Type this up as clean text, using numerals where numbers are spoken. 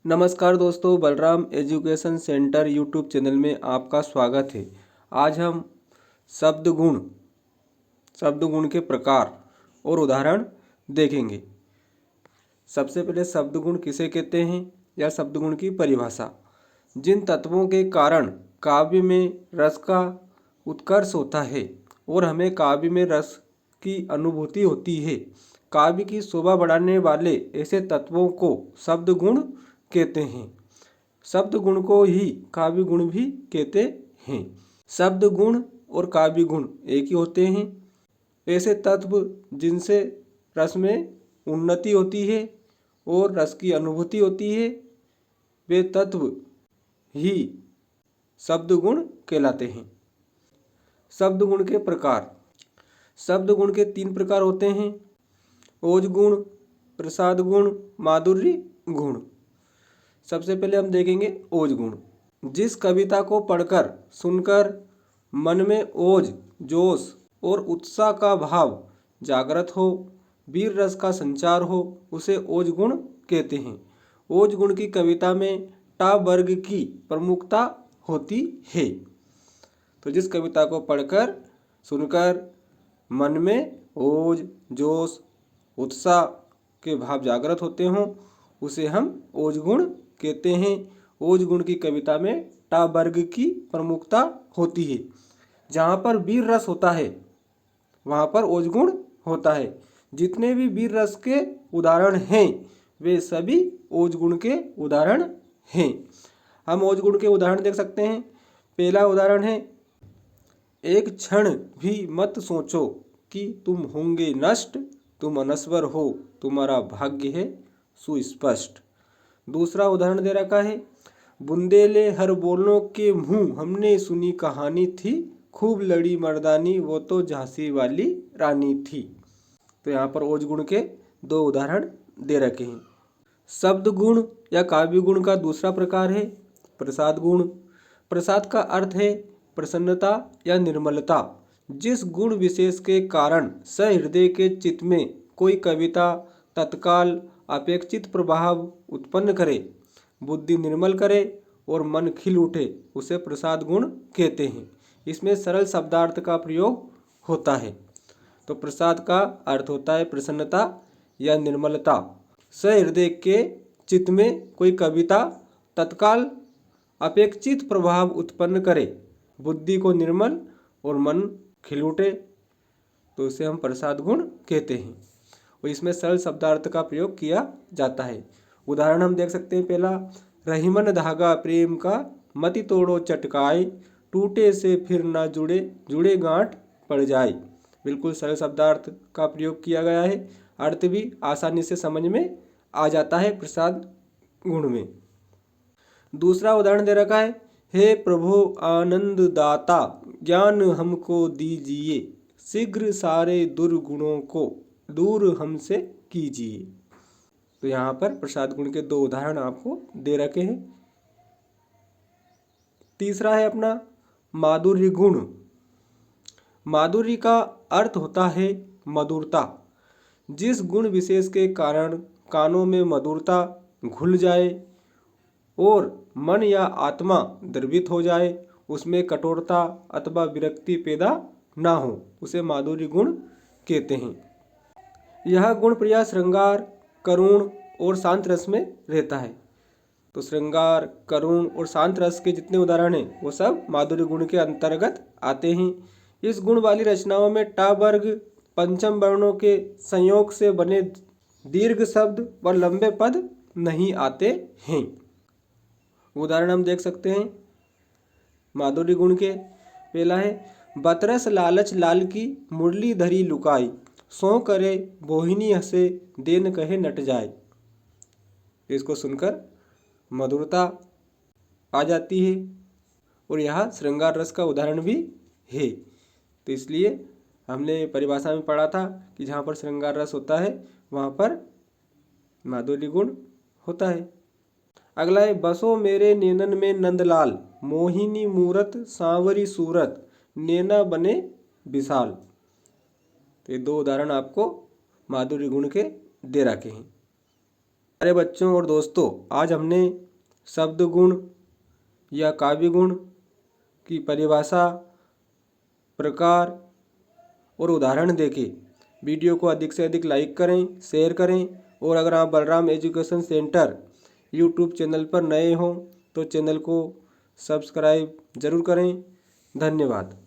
नमस्कार दोस्तों, Balram education centre YouTube channel में आपका स्वागत है। आज हम शब्द गुण के प्रकार और उदाहरण देखेंगे। सबसे पहले शब्द गुण किसे कहते हैं या शब्द गुण की परिभाषा। जिन तत्वों के कारण काव्य में रस का उत्कर्ष होता है और हमें काव्य में रस की अनुभूति होती है, काव्य की शोभा बढ़ाने वाले ऐसे तत्वों को शब्द गुण कहते हैं। शब्द गुण को ही काव्य गुण भी कहते हैं। शब्द गुण और काव्य गुण एक ही होते हैं। ऐसे तत्व जिनसे रस में उन्नति होती है और रस की अनुभूति होती है, वे तत्व ही शब्द गुण कहलाते हैं। शब्द गुण के प्रकार। शब्द गुण के 3 प्रकार होते हैं: ओज गुण, प्रसाद गुण, माधुर्य गुण। सबसे पहले हम देखेंगे ओज गुण। जिस कविता को पढ़कर सुनकर मन में ओज, जोश और उत्साह का भाव जागृत हो, वीर रस का संचार हो, उसे ओज गुण कहते हैं। ओज गुण की कविता में टा वर्ग की प्रमुखता होती है। तो जिस कविता को पढ़कर सुनकर मन में ओज, जोश, उत्साह के भाव जागृत होते हों, उसे हम ओज गुण कहते हैं। ओज गुण की कविता में टा वर्ग की प्रमुखता होती है। जहाँ पर वीर रस होता है वहाँ पर ओज गुण होता है। जितने भी वीर रस के उदाहरण हैं वे सभी ओज गुण के उदाहरण हैं। हम ओज गुण के उदाहरण देख सकते हैं। पहला उदाहरण है, एक क्षण भी मत सोचो कि तुम होंगे नष्ट, तुम अनश्वर हो, तुम्हारा भाग्य है सुस्पष्ट। दूसरा उदाहरण दे रखा है, बुंदेले हर बोलों के मुँह हमने सुनी कहानी थी, खूब लड़ी मर्दानी वो तो झांसी वाली रानी थी। तो यहाँ पर ओज गुण के 2 उदाहरण दे रखे हैं। शब्द गुण या काव्य गुण का दूसरा प्रकार है प्रसाद गुण। प्रसाद का अर्थ है प्रसन्नता या निर्मलता। जिस गुण विशेष के कारण सहृदय के चित्त में कोई कविता तत्काल अपेक्षित प्रभाव उत्पन्न करे, बुद्धि निर्मल करे और मन खिल उठे, उसे प्रसाद गुण कहते हैं। इसमें सरल शब्दार्थ का प्रयोग होता है। तो प्रसाद का अर्थ होता है प्रसन्नता या निर्मलता। सहृदय के चित्त में कोई कविता तत्काल अपेक्षित प्रभाव उत्पन्न करे, बुद्धि को निर्मल और मन खिल उठे, तो उसे हम प्रसाद गुण कहते हैं। और इसमें सरल शब्दार्थ का प्रयोग किया जाता है। उदाहरण हम देख सकते हैं। पहला, रहीमन धागा प्रेम का मति तोड़ो चटकाए, टूटे से फिर ना जुड़े, जुड़े गांठ पड़ जाए। बिल्कुल सरल शब्दार्थ का प्रयोग किया गया है। अर्थ भी आसानी से समझ में आ जाता है प्रसाद गुण में। दूसरा उदाहरण दे रखा है, हे प्रभु आनंद दाता ज्ञान हमको दीजिए, शीघ्र सारे दुर्गुणों को दूर हमसे कीजिए। तो यहाँ पर प्रसाद गुण के 2 उदाहरण आपको दे रखे हैं। तीसरा है अपना माधुर्य गुण। माधुर्य का अर्थ होता है मधुरता। जिस गुण विशेष के कारण कानों में मधुरता घुल जाए और मन या आत्मा द्रवित हो जाए, उसमें कठोरता अथवा विरक्ति पैदा ना हो, उसे माधुर्य गुण कहते हैं। यह गुण प्रिय श्रृंगार, करुण और शांत रस में रहता है। तो श्रृंगार, करुण और शांत रस के जितने उदाहरण हैं वो सब माधुर्य गुण के अंतर्गत आते हैं। इस गुण वाली रचनाओं में टा वर्ग, पंचम वर्णों के संयोग से बने दीर्घ शब्द व लंबे पद नहीं आते हैं। उदाहरण हम देख सकते हैं माधुर्य गुण के। पहला है, बतरस लालच लाल की मुरली धरी लुकाई, सो करे बोहिनी हंसे देन कहे नट जाए। इसको सुनकर मधुरता आ जाती है और यह श्रृंगार रस का उदाहरण भी है। तो इसलिए हमने परिभाषा में पढ़ा था कि जहाँ पर श्रृंगार रस होता है वहाँ पर माधुर्य गुण होता है। अगला है, बसो मेरे नैनन में नंदलाल, मोहिनी मूरत सांवरी सूरत, नैना बने विशाल। तो ये 2 उदाहरण आपको माधुर्य गुण के दे रखे हैं। प्यारे बच्चों और दोस्तों, आज हमने शब्द गुण या काव्य गुण की परिभाषा, प्रकार और उदाहरण देखे। वीडियो को अधिक से अधिक लाइक करें, शेयर करें और अगर आप Balram education centre YouTube channel पर नए हों तो चैनल को सब्सक्राइब ज़रूर करें। धन्यवाद।